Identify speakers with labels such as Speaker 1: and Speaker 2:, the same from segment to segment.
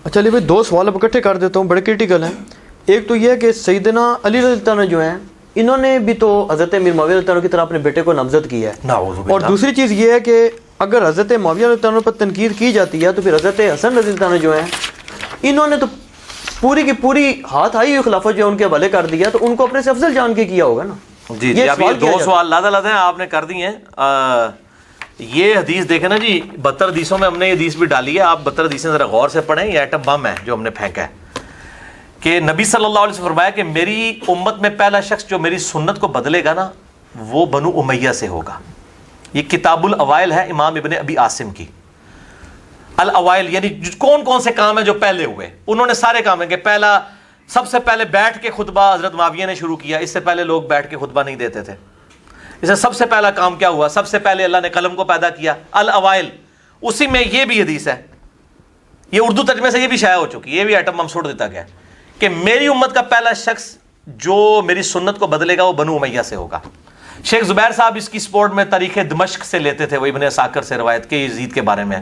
Speaker 1: اچھا علی بھائی دو سوال اب اکٹھے کر دیتا ہوں، بڑے کرٹیکل ہیں. ایک تو یہ ہے کہ سیدنا علی رضی اللہ عنہ جو ہیں انہوں نے بھی تو حضرت امیر معاویہ رضی اللہ عنہ کی طرح اپنے بیٹے کو نامزد کیا ہے، اور دوسری چیز یہ ہے کہ اگر حضرت معاویہ رضی اللہ عنہ پر تنقید کی جاتی ہے تو پھر حضرت حسن رضی اللہ عنہ جو ہیں انہوں نے تو پوری کی پوری ہاتھ آئی ہوئی خلافت جو ہے ان کے حوالے کر دیا، تو ان کو اپنے سے افضل جان کے کیا ہوگا نا.
Speaker 2: جی جی اب یہ دو سوال لادہ ہیں آپ نے کر دی ہیں. یہ حدیث دیکھیں نا جی، 72 حدیثوں میں ہم نے یہ حدیث بھی ڈالی ہے، آپ 72 حدیثیں ذرا غور سے پڑھیں. یہ ایٹم بم ہے جو ہم نے پھینکا ہے کہ نبی صلی اللہ علیہ وسلم فرمایا کہ میری امت میں پہلا شخص جو میری سنت کو بدلے گا نا وہ بنو امیہ سے ہوگا. یہ کتاب الاوائل ہے امام ابن ابی عاصم کی. الاوائل یعنی کون کون سے کام ہیں جو پہلے ہوئے، انہوں نے سارے کام ہیں کہ پہلا سب سے پہلے بیٹھ کے خطبہ حضرت معاویہ نے شروع کیا. اس سے پہلے لوگ بیٹھ کے خطبہ نہیں دیتے تھے. اسے سب سے پہلا کام کیا ہوا؟ سب سے پہلے اللہ نے قلم کو پیدا کیا. الاوائل، اسی میں یہ بھی حدیث ہے، یہ اردو ترجمے سے یہ بھی شائع ہو چکی ہے، یہ بھی ایٹم بم چھوڑ دیتا گیا کہ میری امت کا پہلا شخص جو میری سنت کو بدلے گا وہ بنو امیہ سے ہوگا. شیخ زبیر صاحب اس کی سپورٹ میں تاریخ دمشق سے لیتے تھے، وہ ابن عساکر سے روایت کے یزید کے بارے میں.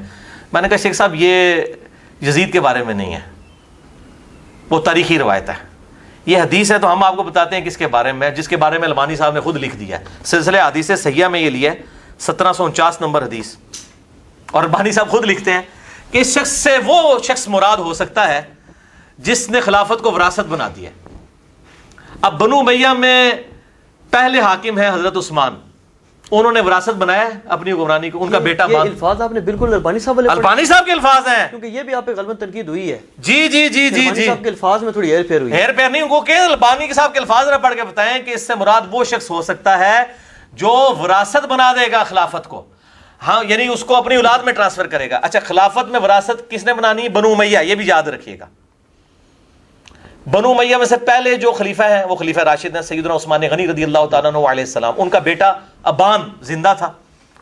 Speaker 2: میں نے کہا شیخ صاحب یہ یزید کے بارے میں نہیں ہے، وہ تاریخی روایت ہے. یہ حدیث ہے تو ہم آپ کو بتاتے ہیں کس کے بارے میں، جس کے بارے میں البانی صاحب نے خود لکھ دیا ہے. سلسلہ حدیث صحیحہ میں یہ لیا ہے 1749 نمبر حدیث، اور البانی صاحب خود لکھتے ہیں کہ اس شخص سے وہ شخص مراد ہو سکتا ہے جس نے خلافت کو وراثت بنا دی ہے. اب بنو امیہ میں پہلے حاکم ہے حضرت عثمان، انہوں نے وراثت بنایا ہے اپنی حکمرانی کو. ان کا بیٹا
Speaker 1: یہ الفاظ آپ نے بالکل البانی صاحب والے
Speaker 2: البانی صاحب کے الفاظ ہیں،
Speaker 1: کیونکہ یہ بھی آپ پہ غلط تنقید ہوئی ہے.
Speaker 2: جی جی جی جی
Speaker 1: البانی
Speaker 2: جی
Speaker 1: صاحب کے الفاظ میں تھوڑی ہیر پھیر ہوئی ہے.
Speaker 2: ہیر پھیر نہیں، وہ کہ البانی صاحب کے الفاظ نہ پڑھ کے بتائیں کہ اس سے مراد وہ شخص ہو سکتا ہے جو وراثت بنا دے گا خلافت کو. ہاں یعنی اس کو اپنی اولاد میں ٹرانسفر کرے گا. اچھا خلافت میں وراثت کس نے بنانی ہے؟ بنو امیہ. یہ بھی یاد رکھیے گا. بنو امیہ میں سے پہلے جو خلیفہ ہے وہ خلیفہ راشد ہیں سیدنا عثمان غنی رضی اللہ تعالیٰ عنہ علیہ السلام. ان کا بیٹا ابان زندہ تھا،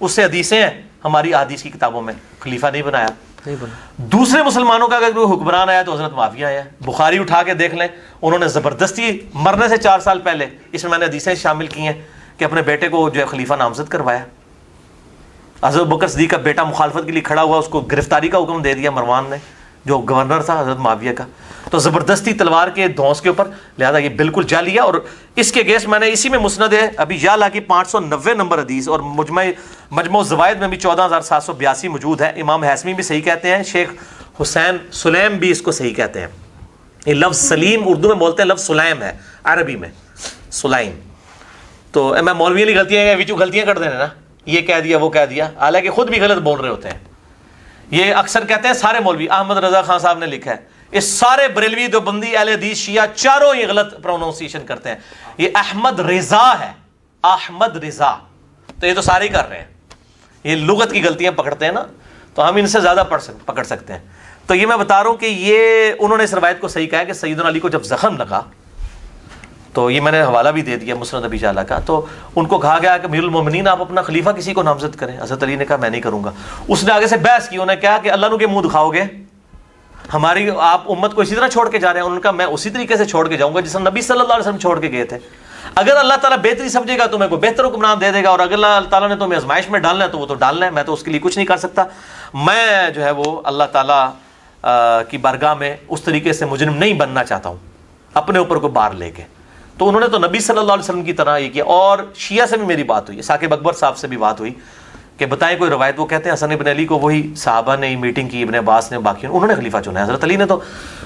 Speaker 2: اس سے حدیثیں ہیں ہماری احادیث کی کتابوں میں. خلیفہ نہیں بنایا. دوسرے مسلمانوں کا اگر کوئی حکمران آیا تو حضرت معاویہ آیا. بخاری اٹھا کے دیکھ لیں، انہوں نے زبردستی مرنے سے 4 سال پہلے، اس میں میں نے حدیثیں شامل کی ہیں کہ اپنے بیٹے کو جو ہے خلیفہ نامزد کروایا. حضرت بکر صدیق کا بیٹا مخالفت کے لیے کھڑا ہوا، اس کو گرفتاری کا حکم دے دیا مروان نے جو گورنر تھا حضرت معاویہ کا. تو زبردستی تلوار کے دھونس کے اوپر، لہذا یہ بالکل جعلی ہے. اور اس کے گیس میں نے اسی میں مسند ہے ابھی یعلا کی 590 نمبر حدیث، اور مجموع الزوائد میں بھی 14782 موجود ہے. امام حیثمی بھی صحیح کہتے ہیں، شیخ حسین سلیم بھی اس کو صحیح کہتے ہیں. یہ لفظ سلیم اردو میں بولتے ہیں، لفظ سلیم ہے عربی میں سلیم. تو میں مولوی والی غلطیاں کر دینا نا، یہ کہہ دیا وہ کہہ دیا، حالانکہ خود بھی غلط بول رہے ہوتے ہیں. یہ اکثر کہتے ہیں سارے مولوی، احمد رضا خان صاحب نے لکھا ہے، اس سارے بریلوی دیوبندی اہل حدیث شیعہ چاروں یہ غلط پروننسیشن کرتے ہیں. یہ احمد رضا ہے، احمد رضا. تو یہ تو سارے ہی کر رہے ہیں، یہ لغت کی غلطیاں پکڑتے ہیں نا، تو ہم ان سے زیادہ پکڑ سکتے ہیں. تو یہ میں بتا رہا ہوں کہ یہ انہوں نے اس روایت کو صحیح کہا ہے کہ سیدنا علی کو جب زخم لگا، تو یہ میں نے حوالہ بھی دے دیا مسند ابی یعلا کا، تو ان کو کہا گیا کہ امیر المومنین آپ اپنا خلیفہ کسی کو نامزد کریں. حضرت علی نے کہا میں نہیں کروں گا. اس نے آگے سے بحث کی، انہوں نے کہا کہ اللہ نو کے منہ دکھاؤ گے، ہماری آپ امت کو اسی طرح چھوڑ کے جا رہے ہیں. انہوں نے کہا میں اسی طریقے سے چھوڑ کے جاؤں گا جس نبی صلی اللہ علیہ وسلم چھوڑ کے گئے تھے. اگر اللہ تعالیٰ بہتری سمجھے گا تمہیں کوئی بہتر حکمران دے دے گا، اور اگر اللہ تعالیٰ نے تمہیں آزمائش میں ڈالنا ہے تو وہ تو ڈالنا ہے، میں تو اس کے لیے کچھ نہیں کر سکتا. میں جو ہے وہ اللہ تعالیٰ کی بارگاہ میں اس طریقے سے مجرم نہیں بننا چاہتا ہوں اپنے اوپر کو بار لے کے. تو انہوں نے تو نبی صلی اللہ علیہ وسلم کی طرح یہ کیا. اور شیعہ سے بھی میری بات ہوئی، ثاقب اکبر صاحب سے بھی بات ہوئی کہ بتائیں کوئی روایت. وہ کہتے ہیں حسن ابن علی کو وہی صحابہ نے میٹنگ کی، ابن عباس نے، باقی انہوں نے خلیفہ چنا ہے. حضرت علی نے تو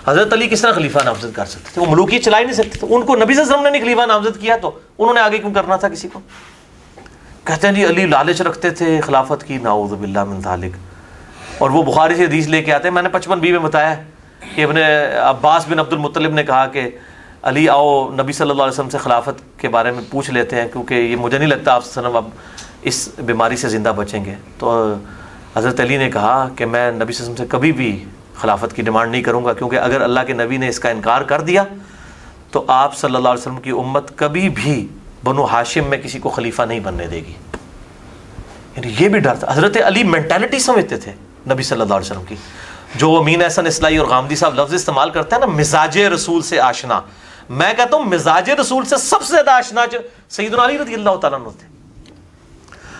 Speaker 2: حضرت علی کس طرح خلیفہ نامزد کر سکتے تھے؟ وہ ملوکیت چلا ہی نہیں سکتے تھے. ان کو نبی صلی اللہ علیہ وسلم نے نہیں خلیفہ نامزد کیا تو انہوں نے آگے کیوں کرنا تھا کسی کو؟ کہتے ہیں جی علی لالچ رکھتے تھے خلافت کی، نعوذ باللہ من ذالک. اور وہ بخاری سے حدیث لے کے آتے ہیں. میں نے 55 میں بتایا کہ ابن عباس بن عبد المطلب نے کہا کہ علی آؤ نبی صلی اللہ علیہ وسلم سے خلافت کے بارے میں پوچھ لیتے ہیں، کیونکہ یہ مجھے نہیں لگتا آپ صلی اللہ علیہ وسلم اب اس بیماری سے زندہ بچیں گے. تو حضرت علی نے کہا کہ میں نبی صلی اللہ علیہ وسلم سے کبھی بھی خلافت کی ڈیمانڈ نہیں کروں گا، کیونکہ اگر اللہ کے نبی نے اس کا انکار کر دیا تو آپ صلی اللہ علیہ وسلم کی امت کبھی بھی بنو ہاشم میں کسی کو خلیفہ نہیں بننے دے گی. یعنی یہ بھی ڈر تھا. حضرت علی مینٹالٹی سمجھتے تھے نبی صلی اللہ علیہ وسلم کی. جو امین احسن اصلاحی اور غامدی صاحب لفظ استعمال کرتے ہیں نا، مزاج رسول سے آشنا، میں کہتا ہوں مزاج رسول سے سب سے زیادہ آشنا سیدنا علی رضی اللہ تعالیٰ عنہ تھے.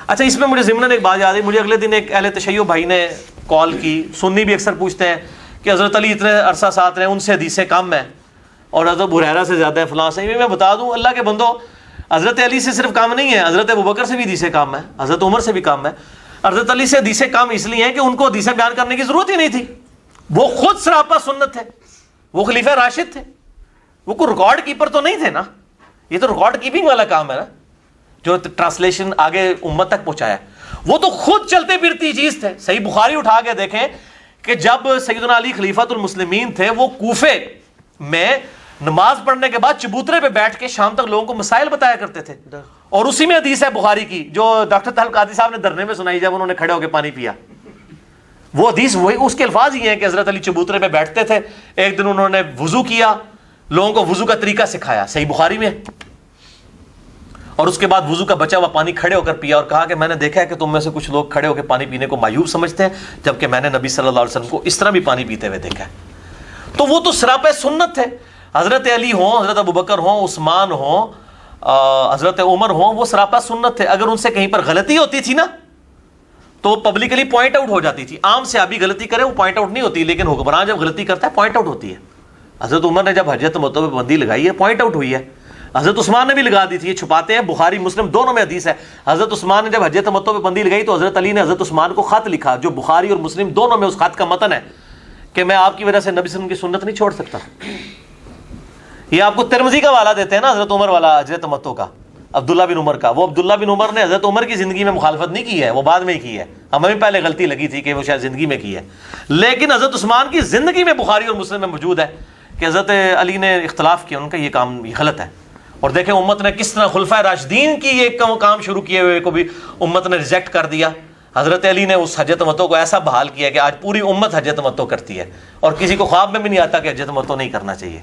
Speaker 2: اچھا اس میں مجھے ضمناً ایک بات یاد ہے. مجھے اگلے دن ایک اہل تشیع بھائی نے کال کی، سنی بھی اکثر پوچھتے ہیں کہ حضرت علی اتنے عرصہ ساتھ رہے، ان سے حدیثیں کم ہیں اور حضرت ابو ہریرہ سے زیادہ ہے فلاں سے. میں بتا دوں اللہ کے بندو، حضرت علی سے صرف کام نہیں ہے، حضرت ابوبکر سے بھی حدیثیں کم ہے، حضرت عمر سے بھی کم ہے. حضرت علی سے حدیثیں کم اس لیے ہیں کہ ان کو حدیثیں بیان کرنے کی ضرورت ہی نہیں تھی، وہ خود سراپا سنت تھے، وہ خلیفہ راشد تھے، وہ کوئی ریکارڈ کیپر تو نہیں تھے نا. یہ تو ریکارڈ کیپنگ والا کام ہے نا جو ٹرانسلیشن آگے امت تک پہنچایا. وہ تو خود چلتے پھرتی چیز تھے. صحیح بخاری اٹھا کے دیکھیں کہ جب سیدنا علی خلیفۃ المسلمین تھے، وہ کوفے میں نماز پڑھنے کے بعد چبوترے پہ بیٹھ کے شام تک لوگوں کو مسائل بتایا کرتے تھے. اور اسی میں حدیث ہے بخاری کی جو ڈاکٹر طاہر قادری صاحب نے دھرنے میں سنائی جب انہوں نے کھڑے ہو کے پانی پیا. وہ حدیث وہی، اس کے الفاظ ہی ہیں کہ حضرت علی چبوترے پہ بیٹھتے تھے. ایک دن انہوں نے وضو کیا، لوگوں کو وضو کا طریقہ سکھایا، صحیح بخاری میں. اور اس کے بعد وضو کا بچا ہوا پانی کھڑے ہو کر پیا اور کہا کہ میں نے دیکھا ہے کہ تم میں سے کچھ لوگ کھڑے ہو کے پانی پینے کو معیوب سمجھتے ہیں، جبکہ میں نے نبی صلی اللہ علیہ وسلم کو اس طرح بھی پانی پیتے ہوئے دیکھا ہے. تو وہ تو سراپے سنت تھے. حضرت علی ہوں، حضرت ابوبکر ہوں، عثمان ہوں، حضرت عمر ہوں، وہ سراپا سنت تھے. اگر ان سے کہیں پر غلطی ہوتی تھی نا تو پبلکلی پوائنٹ آؤٹ ہو جاتی تھی. عام سے ابھی غلطی کرے وہ پوائنٹ آؤٹ نہیں ہوتی، لیکن حکمران جب غلطی کرتا ہے پوائنٹ آؤٹ ہوتی ہے. حضرت عمر نے جب حج تمتع پہ پابندی لگائی ہے، پوائنٹ آؤٹ ہوئی ہے. حضرت عثمان نے بھی لگا دی تھی، یہ چھپاتے ہیں، بخاری مسلم دونوں میں حدیث ہے. حضرت عثمان نے جب حج تمتع پہ پابندی لگائی تو حضرت علی نے حضرت عثمان کو خط لکھا جو بخاری اور مسلم دونوں میں اس خط کا متن ہے کہ میں آپ کی وجہ سے نبی صلی اللہ علیہ وسلم کی سنت نہیں چھوڑ سکتا. یہ آپ کو ترمذی کا والا دیتے ہیں نا، حضرت عمر والا حج تمتع کا، عبداللہ بن عمر کا. وہ عبداللہ بن عمر نے حضرت عمر کی زندگی میں مخالفت نہیں کی ہے، وہ بعد میں ہی کی ہے. ہمیں بھی پہلے غلطی لگی تھی کہ وہ شاید زندگی میں کی ہے، لیکن حضرت عثمان کی زندگی میں بخاری اور مسلم میں موجود ہے کہ حضرت علی نے اختلاف کیا، ان کا یہ کام یہ غلط ہے. اور دیکھیں امت نے کس طرح خلفائے راشدین کی یہ کام شروع کیے ہوئے کو بھی امت نے ریجیکٹ کر دیا. حضرت علی نے اس حج تمتع کو ایسا بحال کیا کہ آج پوری امت حج تمتع کرتی ہے، اور کسی کو خواب میں بھی نہیں آتا کہ حج تمتع نہیں کرنا چاہیے.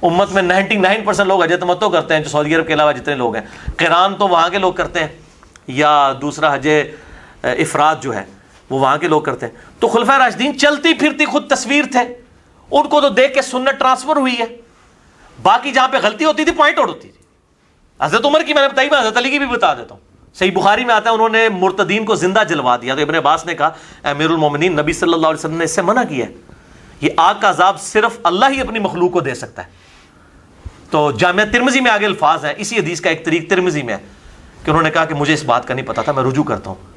Speaker 2: امت میں 99% لوگ حج تمتع کرتے ہیں، جو سعودی عرب کے علاوہ جتنے لوگ ہیں. قران تو وہاں کے لوگ کرتے ہیں، یا دوسرا حج افراد جو ہے وہ وہاں کے لوگ کرتے ہیں. تو خلفائے راشدین چلتی پھرتی خود تصویر تھے، ان کو تو دیکھ کے سنت ٹرانسفر ہوئی ہے. باقی جہاں پہ غلطی ہوتی تھی پوائنٹ آؤٹ ہوتی تھی. حضرت عمر کی میں نے بتائی، میں حضرت علی کی بھی بتا دیتا ہوں. صحیح بخاری میں آتا ہے انہوں نے مرتدین کو زندہ جلوا دیا تو ابن عباس نے کہا امیر المومنین نبی صلی اللہ علیہ وسلم نے اس سے منع کیا ہے، یہ آگ کا عذاب صرف اللہ ہی اپنی مخلوق کو دے سکتا ہے. تو جامعہ ترمذی میں آگے الفاظ ہیں، اسی حدیث کا ایک طریق ترمذی میں ہے کہ انہوں نے کہا کہ مجھے اس بات کا نہیں پتا تھا، میں رجوع کرتا ہوں.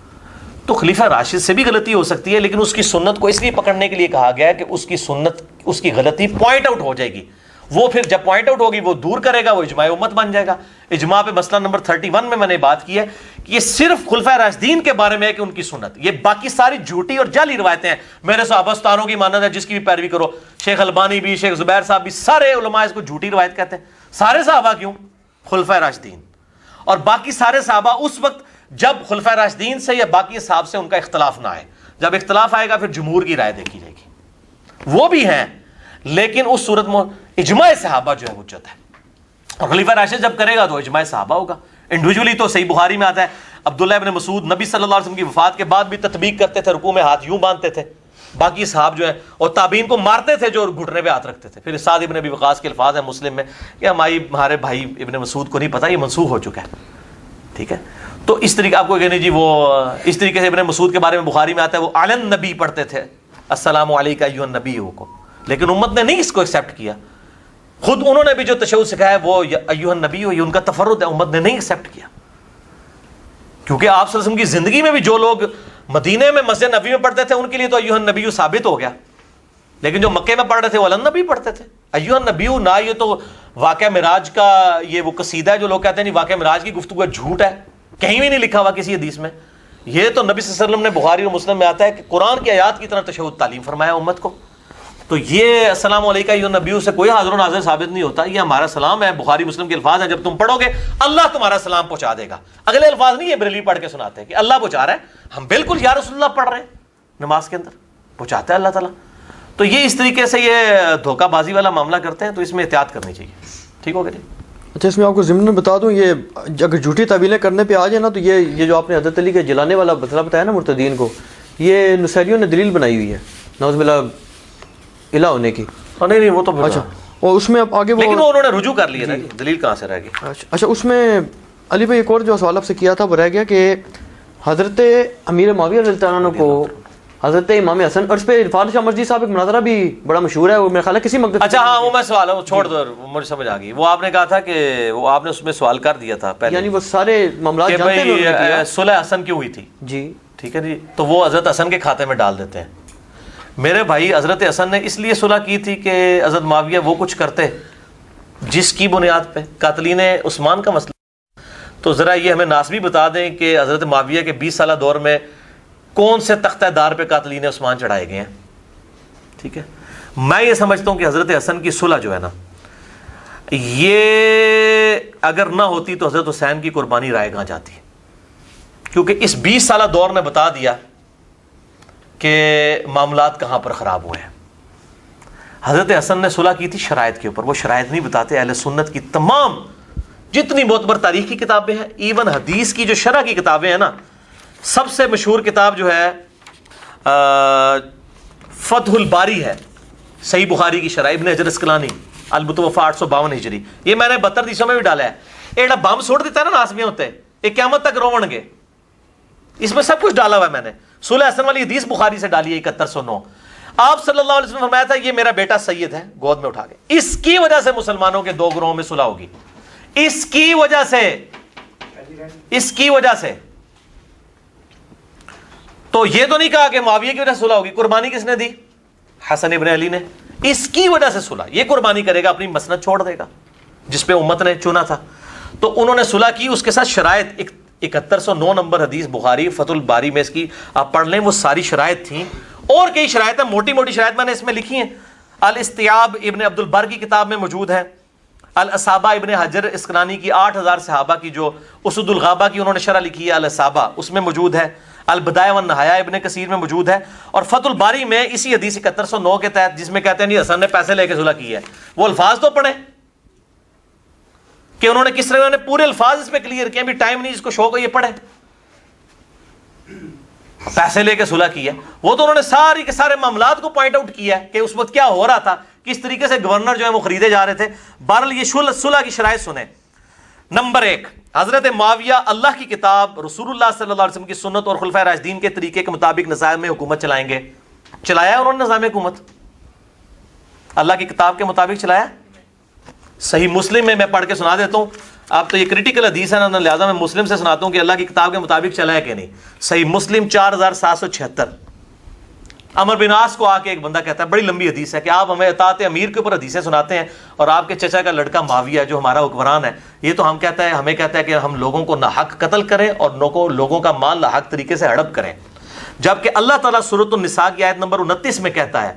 Speaker 2: تو خلیفہ راشد سے بھی غلطی ہو سکتی ہے، لیکن اس کی سنت کو اس لیے پکڑنے کے لیے کہا گیا ہے کہ اس کی سنت، اس کی غلطی پوائنٹ آؤٹ ہو جائے گی. وہ پھر جب پوائنٹ آؤٹ ہوگی وہ دور کرے گا، وہ اجماع امت بن جائے گا. اجماع پہ مسئلہ نمبر 31 میں نے بات کی ہے کہ یہ صرف خلفائے راشدین کے بارے میں ہے کہ ان کی سنت، یہ باقی ساری جھوٹی اور جعلی روایتیں ہیں. میرے صحابہ ستاروں کی مانند ہے، جس کی بھی پیروی کرو. شیخ البانی بھی، شیخ زبیر صاحب بھی، سارے علماء اس کو جھوٹی روایت کہتے ہیں. سارے صحابہ کیوں؟ خلفائے راشدین. اور باقی سارے صحابہ اس وقت جب خلفائے راشدین سے یا باقی صحابہ سے ان کا اختلاف نہ آئے. جب اختلاف آئے گا پھر جمہور کی رائے دیکھی جائے گی. وہ بھی ہیں، لیکن اس صورت میں اجماع صحابہ جو ہے حجت ہے. اور خلیفہ راشد جب کرے گا تو اجماع صحابہ ہوگا. انڈیویجولی تو صحیح بخاری میں آتا ہے عبداللہ ابن مسعود نبی صلی اللہ علیہ وسلم کی وفات کے بعد بھی تطبیق کرتے تھے، رکوع میں ہاتھ یوں باندھتے تھے. باقی صحاب جو ہیں اور تابعین کو مارتے تھے جو گھٹنے پہ ہاتھ رکھتے تھے. پھر سعد ابن ابی وقاص کے الفاظ ہیں مسلم میں کہ ہمارے بھائی ابن مسعود کو نہیں پتا یہ منسوخ ہو چکا ہے. ٹھیک ہے، تو اس طریقے آپ کو کہنے جی وہ اس طریقے سے ابن مسعود کے بارے میں بخاری میں آتا ہے وہ علی نبی پڑھتے تھے، السلام علیکم ایھا النبی کو. لیکن امت نے نہیں اس کو ایکسیپٹ کیا. خود انہوں نے بھی جو تشہد سکھایا وہ ایھا النبی، یہ ان کا تفرد ہے، امت نے نہیں ایکسیپٹ کیا. کیونکہ آپ صلی اللہ علیہ وسلم کی زندگی میں بھی جو لوگ مدینے میں مسجد نبوی میں پڑھتے تھے ان کے لیے تو ایھا النبی ثابت ہو گیا، لیکن جو مکے میں پڑھ رہے تھے وہ علی نبی پڑھتے تھے. ایھا النبی نہ یہ تو واقعہ معراج کا یہ وہ قصیدہ ہے جو لوگ کہتے ہیں نہیں واقعہ معراج کی گفتگو جھوٹ ہے، کہیں بھی نہیں لکھا ہوا کسی حدیث میں. یہ تو نبی صلی اللہ علیہ وسلم نے بخاری اور مسلم میں آتا ہے کہ قرآن کی آیات کی طرح تشہد تعلیم فرمایا امت کو. تو یہ السلام علیکم ایھا النبی سے کوئی حاضر و ناظر ثابت نہیں ہوتا، یہ ہمارا سلام ہے. بخاری مسلم کے الفاظ ہیں، جب تم پڑھو گے اللہ تمہارا سلام پہنچا دے گا. اگلے الفاظ نہیں ہے بریلوی پڑھ کے سناتے ہیں کہ اللہ پہنچا رہا ہے، ہم بالکل یا رسول اللہ پڑھ رہے ہیں نماز کے اندر، پہنچاتا ہے اللہ تعالیٰ. تو یہ اس طریقے سے یہ دھوکہ بازی والا معاملہ کرتے ہیں، تو اس میں احتیاط کرنی چاہیے. ٹھیک ہو گیا جی.
Speaker 1: اچھا، اس میں آپ کو ضمن بتا دوں، یہ اگر جھوٹی تعویلیں کرنے پہ آ جائے نا تو یہ جو آپ نے حضرت علی کے جلانے والا مسئلہ بتایا نا مرتدین کو، یہ نصیریوں نے دلیل بنائی ہوئی ہے نعوذ باللہ الہ ہونے کی.
Speaker 2: نہیں وہ تو
Speaker 1: اچھا، اور اس میں اب آگے
Speaker 2: لیکن وہ انہوں نے رجوع کر لیا نا، دلیل کہاں سے رہ گئی.
Speaker 1: اچھا، اس میں علی بھائی ایک اور جو سوال آپ سے کیا تھا وہ رہ گیا کہ حضرت امیر معاویہ رضی اللہ عنہ کو حضرت امام حسن، اور اس پہ عرفان شاہ مرزی صاحب ایک مناظرہ بھی بڑا مشہور ہے، وہ میرا خیال ہے کسی مقدس،
Speaker 2: اچھا ہاں وہ میں سوال ہے وہ چھوڑ دو، مجھے سمجھ آ گئی، وہ آپ نے کہا تھا کہ وہ آپ نے اس میں سوال کر دیا تھا پہلے،
Speaker 1: یعنی وہ سارے معاملات
Speaker 2: کہ
Speaker 1: جانتے ہیں انہوں نے کیا؟
Speaker 2: صلح حسن کیوں ہوئی تھی،
Speaker 1: جی
Speaker 2: ٹھیک ہے جی، تو وہ حضرت حسن کے کھاتے میں ڈال دیتے ہیں۔ میرے بھائی حضرت حسن نے اس لیے صلح کی تھی کہ حضرت معاویہ وہ کچھ کرتے جس کی بنیاد پہ قاتلین عثمان کا مسئلہ، تو ذرا یہ ہمیں ناسبی بتا دیں کہ حضرت معاویہ کے 20 سالہ دور میں کون سے تختہ دار پہ قاتلین عثمان چڑھائے گئے ہیں، ٹھیک ہے۔ میں یہ سمجھتا ہوں کہ حضرت حسن کی صلح جو ہے نا، یہ اگر نہ ہوتی تو حضرت حسین کی قربانی رائے گاں جاتی، کیونکہ اس 20 سالہ دور نے بتا دیا کہ معاملات کہاں پر خراب ہوئے ہیں۔ حضرت حسن نے صلح کی تھی شرائط کے اوپر، وہ شرائط نہیں بتاتے، اہل سنت کی تمام جتنی معتبر تاریخ کی کتابیں ہیں، ایون حدیث کی جو شرح کی کتابیں ہیں نا، سب سے مشہور کتاب جو ہے فتح الباری ہے، صحیح بخاری کی شرح، ابن حجر اسقلانی، المتوفی 852 ہجری، یہ میں نے 72 حدیثوں میں بھی ڈالا ہے۔ ایڈا بم سوٹ دیتا ہے نا ناسمی ہوتے، یہ قیامت تک روون گے، اس میں سب کچھ ڈالا ہوا ہے میں نے۔ صلح حسن والی حدیث بخاری سے ڈالی ہے 7109۔ آپ صلی اللہ علیہ وسلم نے فرمایا تھا یہ میرا بیٹا سید ہے، گود میں اٹھا کے، اس کی وجہ سے مسلمانوں کے 2 گروہوں میں صلح ہوگی، اس کی وجہ سے، اس کی وجہ سے۔ تو یہ تو نہیں کہا کہ معاویہ کی وجہ سے صلح ہوگی، قربانی کس نے دی؟ حسن ابن علی نے، اس کی وجہ سے صلح، یہ قربانی کرے گا، اپنی مسند چھوڑ دے گا جس پہ امت نے چنا تھا، تو انہوں نے صلح کی، اس کے ساتھ شرائط 7109 نمبر حدیث بخاری فتح الباری میں اس کی آپ پڑھ لیں، وہ ساری شرائط تھیں، اور کئی شرائط ہیں، موٹی موٹی شرائط میں نے اس میں لکھی ہیں، الاستیاب ابن عبد البر کی کتاب میں موجود ہے، الاصابہ ابن حجر اسقلانی کی 8000 صحابہ کی جو اسد الغابہ کی انہوں نے شرح لکھی ہے الاصابہ، اس میں موجود ہے، البدایہ والنہایہ ابن کثیر میں موجود ہے، اور فتح الباری میں اسی حدیث 7109 کے تحت جس میں کہتے ہیں نہیں حسن نے پیسے لے کے صلح کی ہے، وہ الفاظ تو پڑھیں کہ انہوں نے کس طرح، انہوں نے پورے الفاظ اس میں کلیئر کیا، بھی ٹائم نہیں جس کو شوق ہو یہ پڑھے، پیسے لے کے صلح کی ہے، وہ تو انہوں نے ساری کے سارے معاملات کو پوائنٹ آؤٹ کیا ہے کہ اس وقت کیا ہو رہا تھا، کس طریقے سے گورنر جو ہے وہ خریدے جا رہے تھے۔ بہرحال یہ صلح کی شرائط سنیں۔ نمبر 1، حضرت معاویہ اللہ کی کتاب، رسول اللہ صلی اللہ علیہ وسلم کی سنت اور خلفائے راشدین کے طریقے کے مطابق نظام میں حکومت چلائیں گے۔ چلایا انہوں نے نظام حکومت؟ اللہ کی کتاب کے مطابق چلایا؟ صحیح مسلم میں پڑھ کے سنا دیتا ہوں، آپ تو یہ کریٹیکل حدیث ہے نا، لہٰذا میں مسلم سے سناتا ہوں کہ اللہ کی کتاب کے مطابق چلا ہے کہ نہیں۔ صحیح مسلم 4776، عمر بن عاص کو آ کے ایک بندہ کہتا ہے، بڑی لمبی حدیث ہے کہ آپ ہمیں اطاعت امیر کے اوپر حدیثیں سناتے ہیں، اور آپ کے چچا کا لڑکا معاویہ ہے جو ہمارا حکمران ہے، یہ تو ہمیں کہتا ہے کہ ہم لوگوں کو ناحق قتل کریں اور لوگوں کا مال ناحق طریقے سے ہڑپ کریں، جبکہ اللہ تعالیٰ سورۃ النساء کی آیت نمبر 29 میں کہتا ہے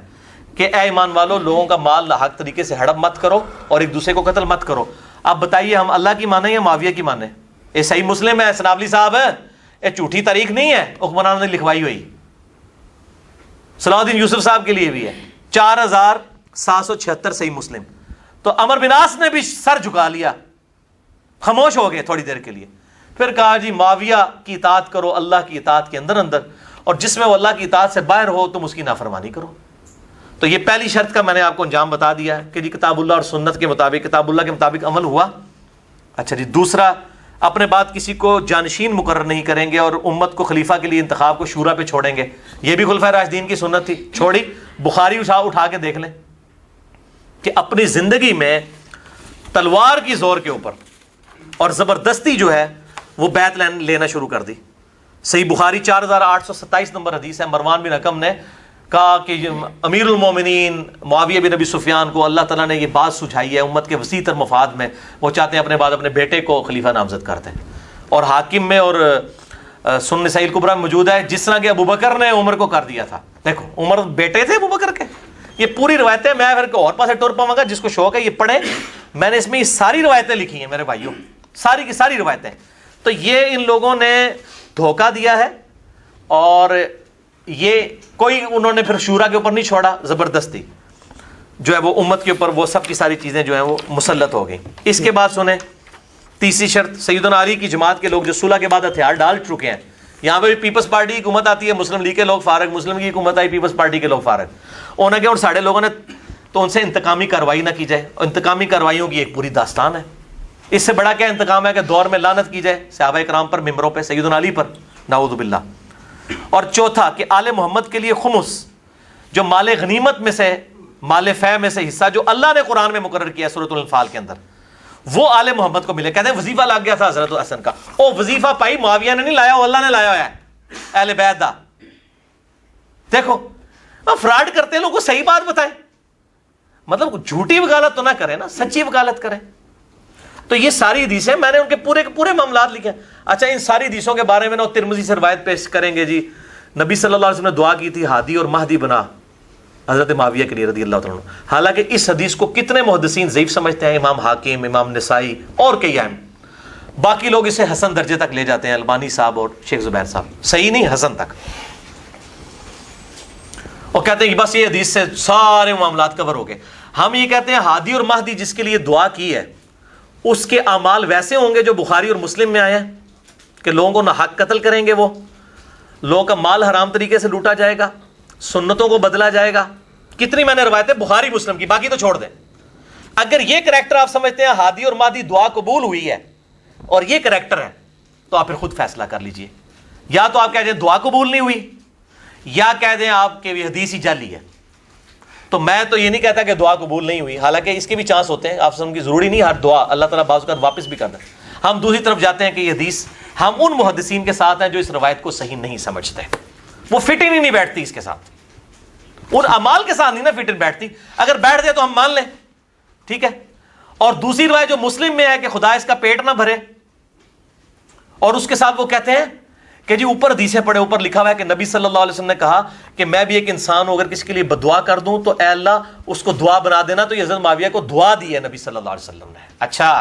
Speaker 2: کہ اے ایمان والو، لوگوں کا مال ناحق طریقے سے ہڑپ مت کرو اور ایک دوسرے کو قتل مت کرو۔ اب بتائیے ہم اللہ کی مانیں یا معاویہ کی مانیں؟ یہ صحیح مسلم ہے سنابلی صاحب، یہ جھوٹی تاریخ نہیں ہے حکمرانوں نے لکھوائی ہوئی، صلاح الدین یوسف صاحب کے لیے بھی ہے، 4776 صحیح مسلم۔ تو عمر بن عاص نے بھی سر جھکا لیا، خاموش ہو گئے تھوڑی دیر کے لیے، پھر کہا جی معاویہ کی اطاعت کرو اللہ کی اطاعت کے اندر اندر، اور جس میں وہ اللہ کی اطاعت سے باہر ہو تم اس کی نافرمانی کرو۔ تو یہ پہلی شرط کا میں نے آپ کو انجام بتا دیا کہ جی کتاب اللہ اور سنت کے مطابق، کتاب اللہ کے مطابق عمل ہوا۔ اچھا جی، دوسرا، اپنے بعد کسی کو جانشین مقرر نہیں کریں گے اور امت کو خلیفہ کے لیے انتخاب کو شورا پہ چھوڑیں گے، یہ بھی خلفائے راشدین کی سنت تھی، چھوڑی۔ بخاری اٹھا کے دیکھ لیں کہ اپنی زندگی میں تلوار کی زور کے اوپر اور زبردستی جو ہے وہ بیعت لینا شروع کر دی۔ صحیح بخاری 4827 نمبر حدیث ہے، مروان بن حکم نے کہا کہ امیر المومنین معاویہ بن ابی سفیان کو اللہ تعالیٰ نے یہ بات سجھائی ہے امت کے وسیع تر مفاد میں، وہ چاہتے ہیں اپنے بعد اپنے بیٹے کو خلیفہ نامزد کرتے ہیں، اور حاکم میں اور سنن نسائی الکبریٰ میں موجود ہے، جس طرح کہ ابوبکر نے عمر کو کر دیا تھا۔ دیکھو عمر بیٹے تھے ابوبکر کے، یہ پوری روایتیں، میں پھر اور پاس ٹور پاؤں گا، جس کو شوق ہے یہ پڑھیں، میں نے اس میں یہ ساری روایتیں لکھی ہیں میرے بھائیوں، ساری کی ساری روایتیں۔ تو یہ ان لوگوں نے دھوکہ دیا ہے، اور یہ کوئی انہوں نے پھر شورا کے اوپر نہیں چھوڑا، زبردستی جو ہے وہ امت کے اوپر وہ سب کی ساری چیزیں جو ہیں وہ مسلط ہو گئیں۔ اس کے بعد سنیں تیسری شرط، سیدنا علی کی جماعت کے لوگ جو صلح کے بعد ہتھیار ڈال چکے ہیں، یہاں پہ بھی پیپلز پارٹی کی حکومت آتی ہے، مسلم لیگ کے لوگ فارغ، مسلم کی حکومت آئی، پیپلز پارٹی کے لوگ فارغ، انہوں نے اور ساڑھے لوگوں نے تو ان سے انتقامی کارروائی نہ کی جائے، اور انتقامی کارروائیوں کی ایک پوری داستان ہے۔ اس سے بڑا کیا انتقام ہے کہ دور میں لعنت کی جائے صحابہ کرام پر، ممبروں پہ، سیدنا علی پر، نعوذ باللہ۔ اور چوتھا کہ آل محمد کے لیے خمس جو مال غنیمت میں سے مال فے میں سے حصہ جو اللہ نے قرآن میں مقرر کیا سورۃ الانفال کے اندر وہ آل محمد کو ملے. کہتے ہیں وظیفہ لگ گیا تھا حضرت حسن کا, او وظیفہ پائی معاویہ نے نہیں لایا, وہ اللہ نے لایا ہوا ہے اہل بیت دا. دیکھو فراڈ کرتے ہیں لوگوں کو صحیح بات بتائیں, مطلب جھوٹی وکالت تو نہ کریں نا, سچی وکالت کریں. تو یہ ساری حدیثیں میں نے ان کے پورے کے پورے معاملات لکھے ہیں. اچھا ان ساری حدیثوں کے بارے میں نا ترمذی سے روایت پیش کریں گے جی, نبی صلی اللہ علیہ وسلم نے دعا کی تھی ہادی اور مہدی بنا حضرت معاویہ کے لیے رضی اللہ تعالیٰ عنہ. حالانکہ اس حدیث کو کتنے محدثین ضعیف سمجھتے ہیں, امام حاکم, امام نسائی اور کئی ائمہ. باقی لوگ اسے حسن درجے تک لے جاتے ہیں, البانی صاحب اور شیخ زبیر صاحب. صحیح نہیں, حسن تک. اور کہتے ہیں کہ بس یہ حدیث سے سارے معاملات کور ہو گئے. ہم یہ کہتے ہیں ہادی اور مہدی جس کے لیے دعا کی ہے اس کے اعمال ویسے ہوں گے جو بخاری اور مسلم میں آئے ہیں کہ لوگوں کو ناحق قتل کریں گے, وہ لوگوں کا مال حرام طریقے سے لوٹا جائے گا, سنتوں کو بدلا جائے گا. کتنی میں نے روایتیں بخاری مسلم کی, باقی تو چھوڑ دیں. اگر یہ کریکٹر آپ سمجھتے ہیں ہادی اور مہدی دعا قبول ہوئی ہے اور یہ کریکٹر ہے تو آپ پھر خود فیصلہ کر لیجئے. یا تو آپ کہہ دیں دعا قبول نہیں ہوئی, یا کہہ دیں آپ کے حدیث ہی جعلی ہے. تو میں تو یہ نہیں کہتا کہ دعا قبول نہیں ہوئی, حالانکہ اس کے بھی چانس ہوتے ہیں. آپ سمجھ کی ضروری نہیں ہر دعا اللہ تعالیٰ بعض اوقات واپس بھی کر دیں. ہم دوسری طرف جاتے ہیں کہ یہ حدیث ہم ان محدثین کے ساتھ ہیں جو اس روایت کو صحیح نہیں سمجھتے, وہ فٹنگ ہی نہیں بیٹھتی اس کے ساتھ, ان اعمال کے ساتھ نہیں نا فٹنگ بیٹھتی. اگر بیٹھ جائے تو ہم مان لیں, ٹھیک ہے. اور دوسری روایت جو مسلم میں ہے کہ خدا اس کا پیٹ نہ بھرے, اور اس کے ساتھ وہ کہتے ہیں کہ جی اوپر حدیثیں پڑھے, اوپر لکھا ہوا ہے کہ نبی صلی اللہ علیہ وسلم نے کہا کہ میں بھی ایک انسان ہوں, اگر کسی کے لیے بدعا کر دوں تو اے اللہ اس کو دعا بنا دینا. تو یہ حضرت معاویہ کو دعا دی ہے نبی صلی اللہ علیہ وسلم نے. اچھا,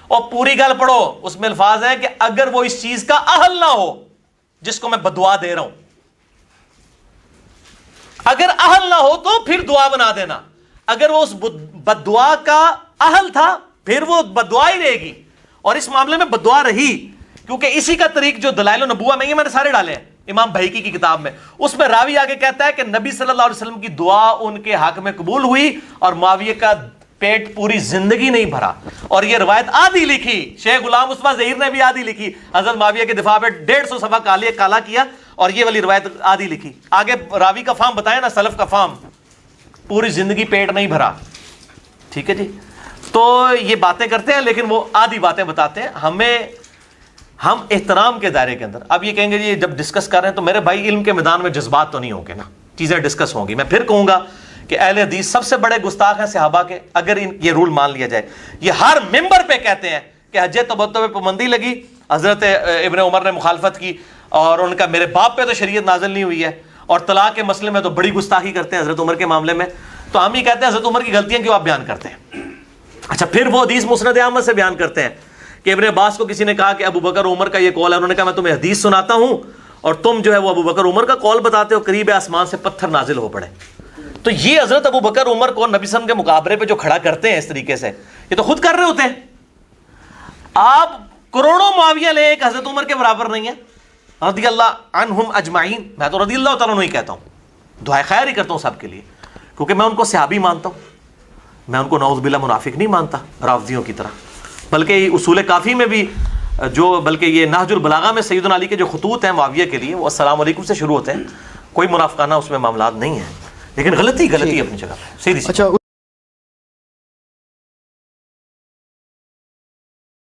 Speaker 2: اور پوری گل پڑھو, اس میں الفاظ ہیں کہ اگر وہ اس چیز کا اہل نہ ہو جس کو میں بدعا دے رہا ہوں, اگر اہل نہ ہو تو پھر دعا بنا دینا. اگر وہ اس بدعا کا اہل تھا پھر وہ بدعا ہی رہے گی. اور اس معاملے میں بدعا رہی, کیونکہ اسی کا طریق جو دلائل النبوہ میں, یہ میں نے سارے ڈالے ہیں امام بہیقی کی کتاب میں, اس میں راوی آگے کہتا ہے کہ نبی صلی اللہ علیہ وسلم کی دعا ان کے حق میں قبول ہوئی اور معاویہ کا پیٹ پوری زندگی نہیں بھرا. اور یہ روایت آدھی لکھی, شیخ غلام مصطفیٰ ظہیر نے بھی آدھی لکھی, حضرت معاویہ کے دفاع پہ 150 صفحہ کالا کیا, اور یہ والی روایت آدھی لکھی. آگے راوی کا فام بتایا نا, سلف کا فام, پوری زندگی پیٹ نہیں بھرا. ٹھیک ہے جی. تو یہ باتیں کرتے ہیں لیکن وہ آدھی باتیں بتاتے ہیں. ہم احترام کے دائرے کے اندر, اب یہ کہیں گے جی جب ڈسکس کر رہے ہیں تو میرے بھائی علم کے میدان میں جذبات تو نہیں ہوں گے نا, چیزیں ڈسکس ہوں گی. میں پھر کہوں گا کہ اہل حدیث سب سے بڑے گستاخ ہیں صحابہ کے, اگر یہ رول مان لیا جائے. یہ ہر ممبر پہ کہتے ہیں کہ حج تمتع پہ پابندی لگی, حضرت ابن عمر نے مخالفت کی, اور ان کا میرے باپ پہ تو شریعت نازل نہیں ہوئی ہے, اور طلاق کے مسئلے میں تو بڑی گستاخی کرتے ہیں حضرت عمر کے معاملے میں. تو ہم یہ کہتے ہیں حضرت عمر کی غلطیاں کیوں آپ بیان کرتے ہیں. اچھا, پھر وہ حدیث مسند احمد سے بیان کرتے ہیں کہ ابن عباس کو کسی نے کہا کہ ابو بکر عمر کا یہ قول ہے, انہوں نے کہا میں تمہیں حدیث سناتا ہوں اور تم جو ہے وہ ابو بکر عمر کا قول بتاتے ہو, قریب آسمان سے پتھر نازل ہو پڑے. تو یہ حضرت ابو بکر عمر کو نبی صلی اللہ علیہ وسلم کے مقابلے پہ جو کھڑا کرتے ہیں اس طریقے سے, یہ تو خود کر رہے ہوتے ہیں. آپ کروڑوں معاویہ لے, ایک حضرت عمر کے برابر نہیں ہے رضی اللہ عنہم اجمعین. میں تو رضی اللہ تعالیٰ عنہ ہی کہتا ہوں, دعائے خیر ہی کرتا ہوں سب کے لیے, کیونکہ میں ان کو صحابی مانتا ہوں, میں ان کو نعوذ باللہ منافق نہیں مانتا رافضیوں کی طرح. بلکہ اصول کافی میں بھی بلکہ یہ نہج البلاغہ میں سیدنا علی کے جو خطوط ہیں معاویہ کے لیے وہ السلام علیکم سے شروع ہوتے ہیں, کوئی منافقانہ اس میں معاملات نہیں ہیں, لیکن غلطی اپنی جگہ پہ.
Speaker 1: اچھا.